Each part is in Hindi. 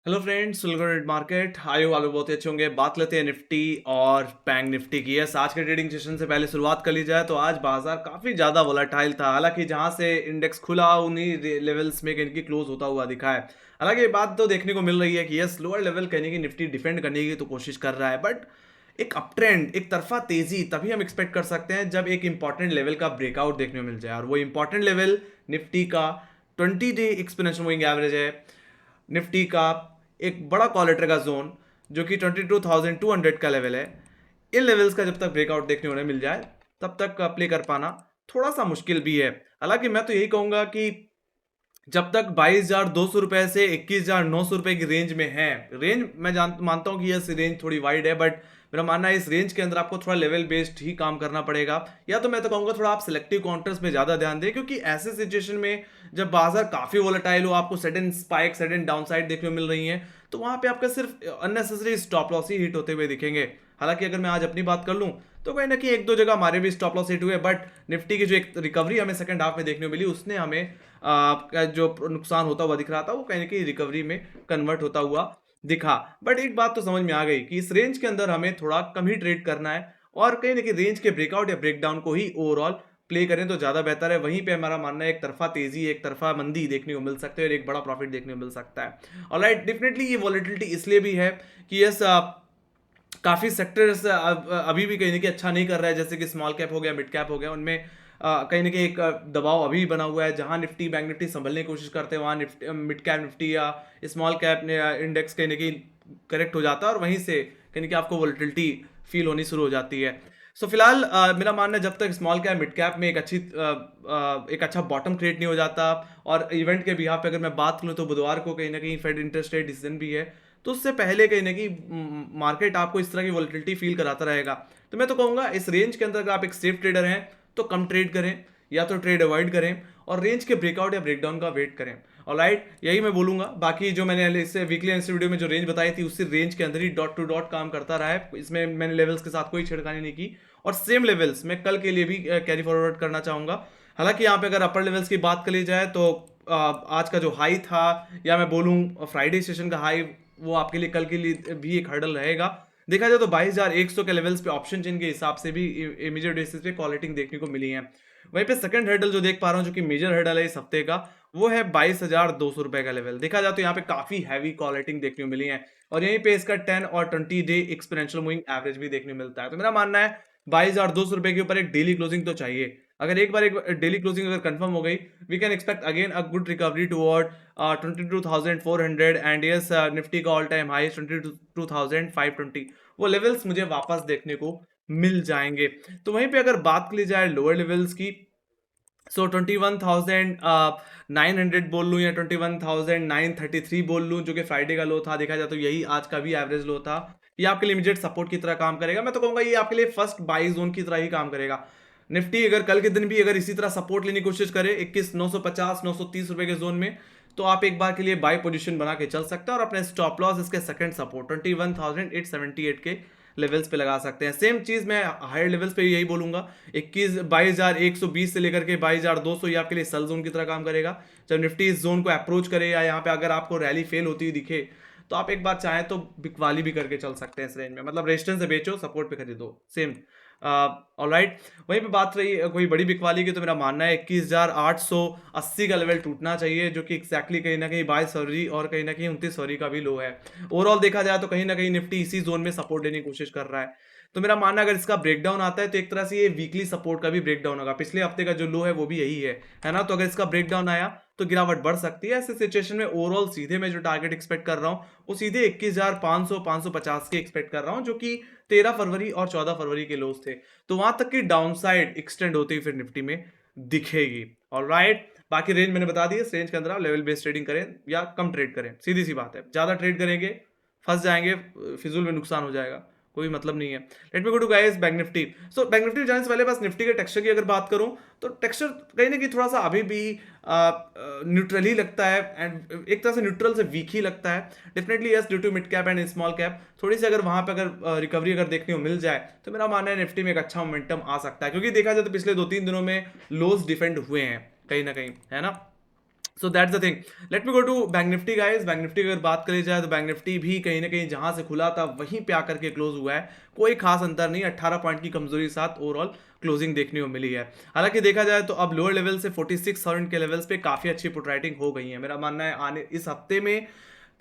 Hello friends, welcome to market. आयो वाले बहुत ही अच्छे होंगे। बात लेते हैं निफ्टी और बैंक निफ्टी की। यस, आज के ट्रेडिंग सेशन से पहले शुरुआत कर ली जाए तो आज बाजार काफी ज्यादा वोलेटाइल था। हालांकि जहां से इंडेक्स खुला उन्हीं लेवल्स में इनकी क्लोज होता हुआ दिखा है। हालांकि ये बात तो देखने को मिल रही है कि यस, लोअर लेवल कहने की निफ्टी डिफेंड करने की तो कोशिश कर रहा है, बट एक अप ट्रेंड, एक तरफा तेजी तभी हम एक्सपेक्ट कर सकते हैं जब एक इंपॉर्टेंट लेवल का ब्रेकआउट देखने को मिल जाए। और वो इंपॉर्टेंट लेवल निफ्टी का 20 डे एक्सपोनेंशियल मूविंग एवरेज है। निफ्टी का एक बड़ा क्वालिटर का जोन जो कि 22,200 का लेवल है। इन लेवल्स का जब तक ब्रेकआउट देखने को नहीं मिल जाए तब तक प्ले कर पाना थोड़ा सा मुश्किल भी है। हालांकि मैं तो यही कहूंगा कि जब तक 22,200 रुपए से 21,900 रुपए की रेंज में है, रेंज मैं मानता हूं कि यह रेंज थोड़ी वाइड है, बट मेरा मानना है इस रेंज के अंदर आपको थोड़ा लेवल बेस्ड ही काम करना पड़ेगा। या तो मैं तो कहूंगा थोड़ा आप सिलेक्टिव काउंटर्स में ज्यादा ध्यान दें, क्योंकि ऐसे सिचुएशन में जब बाजार काफी वोलेटाइल हो, आपको सडन स्पाइक, सडन डाउनसाइड देखने को मिल रही है, तो वहां पे आपका सिर्फ अननेसेसरी स्टॉप लॉस ही हिट होते हुए दिखेंगे। हालांकि अगर मैं आज अपनी बात कर लूं तो कहीं ना कहीं एक दो जगह हमारे भी स्टॉप लॉस हिट हुए, बट निफ्टी की जो एक रिकवरी हमें सेकंड हाफ में देखने को मिली उसने हमें का जो नुकसान होता हुआ दिख रहा था वो कहीं ना कहीं रिकवरी में कन्वर्ट होता हुआ दिखा। बट एक बात तो समझ में आ गई कि इस रेंज के अंदर हमें थोड़ा कम ही ट्रेड करना है, और कहीं ना कहीं रेंज के ब्रेकआउट या ब्रेकडाउन को ही ओवरऑल प्ले करें तो ज्यादा बेहतर है। वहीं पे हमारा मानना है एक तरफा तेजी, एक तरफा मंदी देखने को मिल सकता है और एक बड़ा प्रॉफिट देखने को मिल सकता है। ऑलराइट, डेफिनेटली ये वॉलेटिलिटी इसलिए भी है कि यस, काफी सेक्टर्स अभी भी कहीं ना कहीं अच्छा नहीं कर रहा है, जैसे कि स्मॉल कैप हो गया, मिड कैप हो गया, उनमें कहीं ना कहीं एक दबाव अभी बना हुआ है। जहां निफ्टी बैंक निफ्टी संभलने की कोशिश करते हैं वहां निफ्टी, मिड कैप निफ्टी या स्मॉल कैप इंडेक्स कहीं ना कहीं करेक्ट हो जाता है, और वहीं से कहीं ना कहीं आपको वोलेटिलिटी फील होनी शुरू हो जाती है। सो फिलहाल मेरा मानना है जब तक स्मॉल कैप मिड कैप में एक अच्छा बॉटम क्रिएट नहीं हो जाता, और इवेंट के बिहाफ पे अगर मैं बात करूं तो बुधवार को कहीं ना कहीं फेड इंटरेस्ट रेट डिसीजन भी है, तो उससे पहले कहीं ना कहीं मार्केट आपको इस तरह की वोलेटिलिटी फील कराता रहेगा। तो मैं तो कहूंगा इस रेंज के अंदर अगर आप एक सेफ ट्रेडर हैं तो कम ट्रेड करें, या तो ट्रेड अवॉइड करें और रेंज के ब्रेकआउट या ब्रेकडाउन का वेट करें। ऑलराइट, यही मैं बोलूंगा। बाकी जो मैंने इससे वीकली एनालिसिस वीडियो में जो रेंज बताई थी उसी रेंज के अंदर ही डॉट टू डॉट काम करता रहा है। इसमें मैंने लेवल्स के साथ कोई छेड़खानी नहीं की, और सेम लेवल्स मैं कल के लिए भी कैरी फॉरवर्ड करना चाहूंगा। हालांकि यहाँ पे अगर अपर लेवल्स की बात कर ली जाए तो आज का जो हाई था, या मैं बोलूँ फ्राइडे सेशन का हाई, वो आपके लिए कल के लिए भी एक हर्डल रहेगा। देखा जाए तो 22,100 के लेवल्स पे ऑप्शन चेन के हिसाब से भी इमीडिएट बेसिस पे क्वालिटी देखने को मिली है। वहीं पे सेकंड हर्डल जो देख पा रहा हूँ, जो कि मेजर हर्डल है इस हफ्ते का, वो है 22,200 रुपए का लेवल। देखा जाए तो यहाँ पे काफी हैवी क्वालिटी देखने को मिली है, और यहीं पे इसका 10 और 20 डे एक्सपोनेंशियल मूविंग एवरेज भी देखने को मिलता है। तो मेरा मानना है 22,200 रुपए के ऊपर एक डेली क्लोजिंग तो चाहिए। अगर एक बार एक डेली क्लोजिंग अगर कंफर्म हो गई, we can expect again a good recovery toward 22,400, and yes, Nifty का ऑल टाइम हाई 22,520, वो लेवल्स मुझे वापस देखने को मिल जाएंगे। तो वहीं पे अगर बात की जाए लोअर लेवल्स की, सो 21,900 बोल लूँ या 21,933 बोल लूँ, जो कि फ्राइडे का लो था, देखा जाए तो यही आज का भी एवरेज लो था। ये आपके लिए इमीडिएट सपोर्ट की तरह काम करेगा। मैं तो कहूंगा ये आपके लिए फर्स्ट बाई जोन की तरह ही काम करेगा। निफ्टी अगर कल के दिन भी अगर इसी तरह सपोर्ट लेने की कोशिश करे 21,950 930 रुपए के जोन में, तो आप एक बार के लिए बाय पोजीशन बना के चल सकते हैं, और अपने स्टॉप लॉस इसके सेकंड सपोर्ट 21,878 के लेवल्स पे लगा सकते हैं। सेम चीज मैं हायर लेवल्स पे यही बोलूंगा। 22,120 से लेकर के 22,200 ये आपके लिए सल जोन की तरह काम करेगा। जब निफ्टी इस जोन को अप्रोच करे, या यहाँ पे अगर आपको रैली फेल होती हुई दिखे, तो आप एक बार चाहें तो बिकवाली भी करके चल सकते हैं इस रेंज में, मतलब रेजिस्टेंस से बेचो, सपोर्ट पे खरीदो। Same alright. वहीं पे बात रही कोई बड़ी बिकवाली की, तो मेरा मानना है 21,880 का लेवल टूटना चाहिए, जो कि एक्जैक्टली कहीं ना कहीं 22 फरवरी और कहीं ना कहीं 29 फरवरी का भी लो है। ओवरऑल देखा जाए तो कहीं ना कहीं निफ्टी इसी जोन में सपोर्ट लेने की कोशिश कर रहा है। तो मेरा मानना है अगर इसका ब्रेकडाउन आता है तो एक तरह से ये वीकली सपोर्ट का भी ब्रेकडाउन होगा। पिछले हफ्ते का जो लो है वो भी यही है ना। तो अगर इसका ब्रेकडाउन आया तो गिरावट बढ़ सकती है। ऐसे सिचुएशन में ओवरऑल सीधे मैं जो टारगेट एक्सपेक्ट कर रहा हूँ वो सीधे 21,500 550 के एक्सपेक्ट कर रहा हूँ, जो कि 13 फरवरी और 14 फरवरी के लोस थे। तो वहां तक की डाउनसाइड एक्सटेंड होती हुई फिर निफ्टी में दिखेगी। ऑलराइट, बाकी रेंज मैंने बता दी है। इस रेंज के अंदर आप लेवल बेस्ड ट्रेडिंग करें या कम ट्रेड करें, सीधी सी बात है। ज्यादा ट्रेड करेंगे फंस जाएंगे, फिजूल में नुकसान हो जाएगा, कोई मतलब नहीं है। Let me go to guys bank Nifty. So bank Nifty जाने से पहले बस निफ्टी के टेक्सचर की अगर बात करूं, तो टेक्सचर कहीं ना कहीं थोड़ा सा अभी भी न्यूट्रल ही लगता है, एंड एक तरह से न्यूट्रल से वीक ही लगता है। Definitely yes, due to mid cap and small cap थोड़ी सी अगर वहां पे अगर रिकवरी अगर देखने को मिल जाए, तो मेरा मानना है निफ्टी में एक अच्छा मोमेंटम आ सकता है, क्योंकि देखा जाए तो पिछले 2-3 दिनों में लोज डिफेंड हुए हैं कहीं ना कहीं, है ना। So that's the thing. Let me go to bank Nifty guys. Bank Nifty की अगर बात करी जाए तो बैंक निफ्टी भी कहीं ना कहीं जहां से खुला था वहीं पे आकर के क्लोज हुआ है। कोई खास अंतर नहीं, 18 पॉइंट की कमजोरी के साथ ओवरऑल क्लोजिंग देखने को मिली है। हालांकि देखा जाए तो अब लोअर लेवल से 46,000 के लेवल्स पे काफी अच्छी पुट राइटिंग हो गई है। मेरा मानना है आने इस हफ्ते में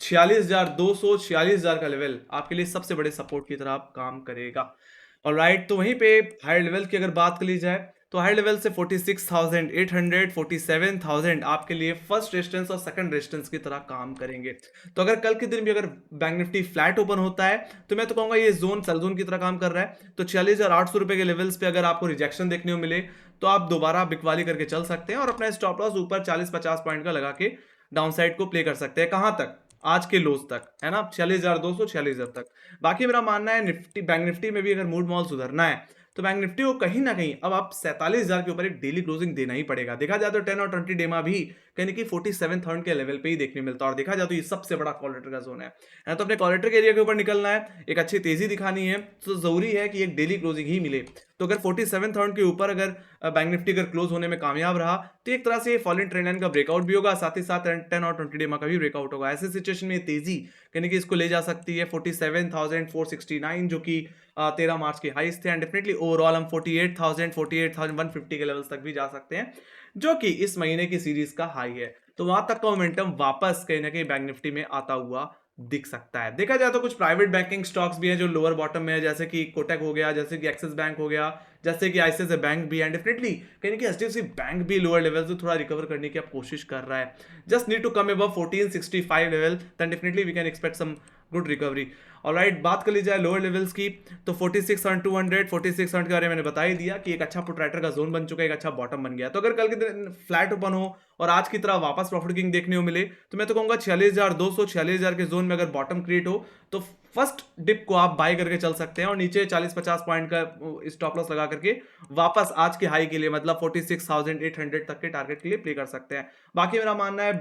46,200 46,000 का लेवल आपके लिए सबसे बड़े सपोर्ट की तरह काम करेगा। और राइट, तो वहीं पे हायर लेवल की अगर बात कर ली जाए तो हाई लेवल से 46,800 47,000 आपके लिए फर्स्ट रेजिस्टेंस और सेकंड रेजिस्टेंस की तरह काम करेंगे। तो अगर कल के दिन भी अगर बैंक निफ्टी फ्लैट ओपन होता है तो मैं तो कहूंगा ये जोन सेल जोन की तरह काम कर रहा है। तो 46,800 रुपए के लेवल्स पे अगर आपको रिजेक्शन देखने को मिले तो आप दोबारा बिकवाली करके चल सकते हैं और अपना स्टॉप लॉस ऊपर 40-50 पॉइंट का लगा के डाउन साइड को प्ले कर सकते हैं। कहां तक? आज के लोज तक, है ना, 46,200 46,000 तक। बाकी मेरा मानना है निफ्टी बैंक निफ्टी में भी अगर मूड मॉल सुधरना है तो बैंक निफ्टी को कहीं ना कहीं अब आप 47,000 के ऊपर एक डेली क्लोजिंग देना ही पड़ेगा। देखा जाए तो 10 और 20 डेमा भी कहीं कि 47,000 के लेवल पे ही देखने मिलता है और देखा जाए तो ये सबसे बड़ा कॉलेटर का जोन है। तो अपने कॉलेटर के एरिया के ऊपर निकलना है, एक अच्छी तेजी दिखानी है तो जरूरी है कि एक डेली क्लोजिंग ही मिले। तो अगर 47,000 के ऊपर अगर बैंक निफ्टी अगर क्लोज होने में कामयाब रहा तो एक तरह से फॉलिंग ट्रेंड लाइन का ब्रेकआउट भी होगा, साथ ही साथ 10 और 20 डेमा का भी ब्रेकआउट होगा। ऐसे सिचुएशन में तेजी कहीं कि इसको ले जा सकती है 47,469 जो कि 13 मार्च के हाईस थे। एंड डेफिनेटली ओवरऑल हम 48,150 के लेवल्स तक भी जा सकते हैं जो कि इस महीने की सीरीज का हाई है। तो वहां तक का मोमेंटम वापस कहीं ना कहीं बैंक निफ्टी में आता हुआ दिख सकता है। देखा जाए तो कुछ प्राइवेट बैंकिंग स्टॉक्स भी हैं जो लोअर बॉटम में है, जैसे कि कोटक हो गया, जैसे कि एक्सिस बैंक हो गया, जैसे कि आईसीआईसीआई बैंक भी, एंड डेफिनेटली कहीं कि एचडीएफसी बैंक भी लोअर लेवल से थोड़ा रिकवर करने की अब कोशिश कर रहा है। Just need to come above 1465 level, then definitely we can expect some good recovery. Alright, बात कर ली जाए लोअर लेवल्स की तो 46,200 46,000 के बारे में मैंने बता ही दिया कि एक अच्छा पुट राइटर का जोन बन चुका है, एक अच्छा बॉटम बन गया। तो अगर कल के दिन फ्लैट ओपन हो और आज की तरह वापस प्रॉफिट किंग देखने को मिले तो मैं तो कहूंगा 46,200 46,000 के जोन में अगर बॉटम क्रिएट हो तो फर्स्ट डिप को आप बाय करके चल सकते हैं और नीचे 40-50 पॉइंट का स्टॉप लॉस लगा करके वापस आज के हाई के लिए मतलब 46,800 तक के टारगेट के लिए प्ले कर सकते हैं। बाकी मेरा मानना है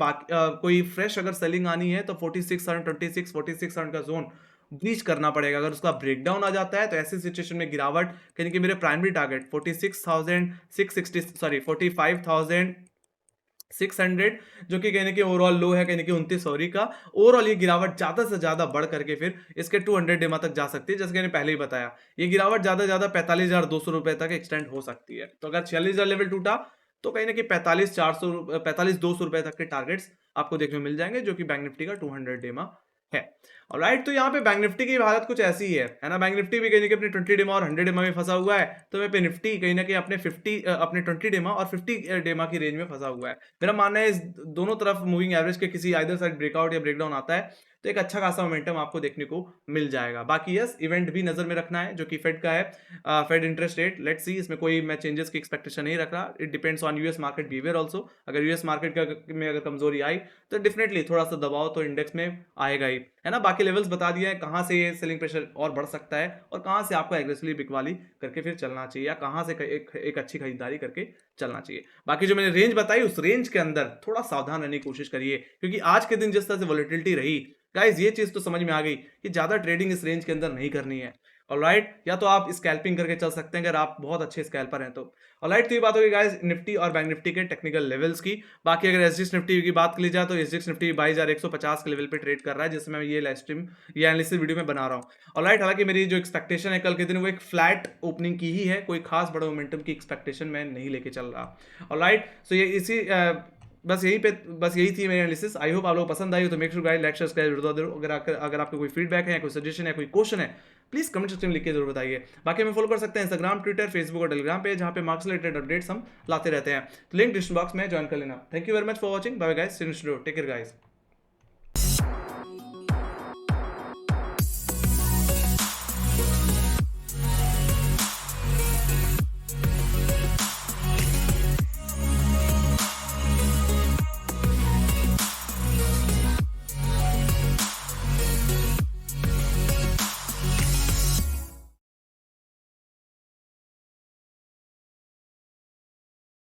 कोई फ्रेश अगर सेलिंग आनी है तो 46,26 46,000 का जोन ब्रीच करना पड़ेगा। अगर उसका ब्रेकडाउन आ जाता है तो ऐसी सिचुएशन में गिरावट यानी कि मेरे प्राइमरी टारगेट 45,600 जो कि कहने के ओवरऑल लो है, कहने के 29 सॉरी का ओवरऑल ये गिरावट ज्यादा से ज्यादा बढ़ करके फिर इसके 200 डेमा तक जा सकती है। जैसे कि मैंने पहले ही बताया ये गिरावट ज्यादा से ज्यादा 45,200 रुपए तक एक्सटेंड हो सकती है। तो अगर 46,000 लेवल टूटा तो कहीं ना कहीं 45,200 रुपए तक के टारगेट्स आपको देखने को मिल जाएंगे जो कि बैंक निफ्टी का 200 डेमा है। ऑलराइट, तो यहाँ पे बैंक निफ्टी की हालत कुछ ऐसी है ना। बैंक निफ्टी भी कहीं ना कहीं अपने 20 डेमा और 100 डेमा में फंसा हुआ है, तो मैं पे निफ्टी कहीं ना कहीं अपने 20 डेमा और 50 डेमा की रेंज में फंसा हुआ है। मेरा मानना है इस दोनों तरफ मूविंग एवरेज के किसी आइदर साइड ब्रेकआउट या ब्रेकडाउन आता है तो एक अच्छा खासा मोमेंटम आपको देखने को मिल जाएगा। बाकी यस, इवेंट भी नजर में रखना है जो कि फेड का है, Fed interest rate. Let's see, इसमें कोई मैं चेंजेस की एक्सपेक्टेशन नहीं रख रहा। It depends on US market behaviour also. अगर यूएस मार्केट में अगर कमजोरी आई तो डेफिनेटली थोड़ा सा दबाव तो इंडेक्स में आएगा ही, है ना। बाकी लेवल्स बता दिया है कहां से ये सेलिंग प्रेशर और बढ़ सकता है और कहां से आपको एग्रेसिवली बिकवाली करके फिर चलना चाहिए या कहां से एक अच्छी खरीदारी करके चलना चाहिए। बाकी जो मैंने रेंज बताई उस रेंज के अंदर थोड़ा सावधान रहने की कोशिश करिए, क्योंकि आज के दिन जिस तरह से वॉलेटिलिटी रही गाइस, ये चीज तो समझ में आ गई कि ज्यादा ट्रेडिंग इस रेंज के अंदर नहीं करनी है। ऑलराइट, या तो आप स्कैल्पिंग करके चल सकते हैं अगर आप बहुत अच्छे स्कैल्पर हैं तो। ऑलराइट, तो ये बात होगी गाइस निफ्टी और बैंक निफ्टी के टेक्निकल लेवल्स की। बाकी अगर एसजीएक्स निफ्टी की बात की जाए तो एसजीएक्स निफ्टी 22,150 के लेवल पे ट्रेड कर रहा है, जिसमें मैं ये लाइव स्ट्रीम या एनालिसिस वीडियो में बना रहा हूँ। ऑलराइट, हालांकि मेरी जो एक्सपेक्टेशन है कल के दिन वो एक फ्लैट ओपनिंग की ही है, कोई खास बड़ा मोमेंटम की एक्सपेक्टेशन मैं नहीं लेके चल रहा। ऑलराइट, सो ये इसी बस यही थी मेरी एनालिसिस। आई होप आप लोग पसंद आई हो तो make sure guys like share subscribe जरूर दो। अगर आपको कोई फीडबैक है या कोई सजेशन है कोई क्वेश्चन है प्लीज कमेंट सेक्शन में लिख के जरूर बताइए। बाकी हमें फॉलो कर सकते हैं इंस्टाग्राम, ट्विटर, फेसबुक और टेलीग्राम पे, जहां पे मार्क्स रिलेटेड अपडेट्स हम लाते रहते हैं। तो लिंक डिस्क्रिप्शन बॉक्स में ज्वाइन कर लेना। Thank you very much for watching. Bye guys, take care guys.